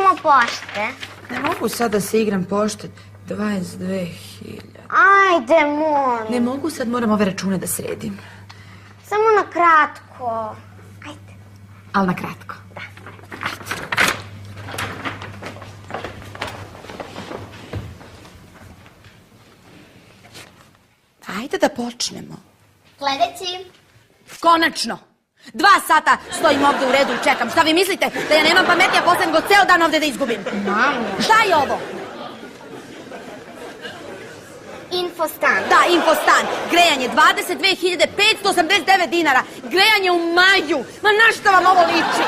igramo pošte. Ne mogu sad da se igram pošte. 22.000. Ajde, molim. Ne mogu sad, moram ove račune da sredim. Samo na kratko. Ajde. Ali na kratko. Da. Ajde da počnemo. Sledeći. Konačno! 2 sata stojim ovde u redu i čekam. Šta vi mislite? Da ja nemam pametnija posla nego ceo dan ovde da izgubim? Mamo. Šta je ovo? Infostan. Da, Infostan. Grejanje 22.589 dinara. Grejanje u maju. Ma na šta vam ovo liči?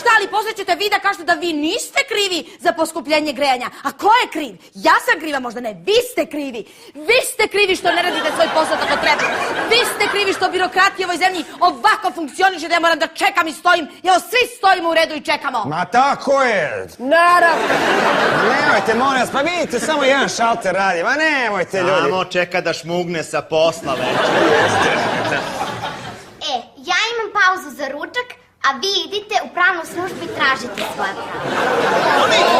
Šta li? Posle ćete vi da kažete da vi niste krivi za poskupljenje grejanja. A ko je kriv? Ja sam kriva, možda ne. Vi ste krivi. Vi ste krivi što ne radite svoj posao kako treba. Vi ste krivi što birokratija u ovoj zemlji ovako funkcioniše da ja moram da čekam i stojim. Evo, svi stojimo u redu i čekamo. Ma tako je! Naravno. Nemojte, molim vas, pa vidite, samo jedan šalter radi. Ma nemojte, ljudi. Samo čeka da šmugne sa posla već. Ja imam pauzu za ručak, a vi idite u pravnu službu i tražite svoje pravo.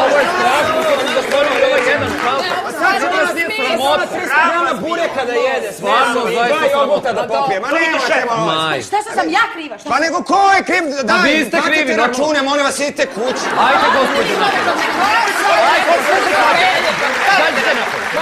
Ovo je strašno, kako da stvorimo ovaj jedan pravo. Sad će nas nije sramota. 300 grama bureka da jede. Stvarno, zaista Dva jogurta da popije. Ma nemojte, molim vas. Maj. Šta sam ja kriva? Šta Pa nego ko je kriv? Daj, vi ste krivi, platite normalno. račune, molim vas, idite kući. Ajde, gospođo. Ajde, gospođo. Ajde,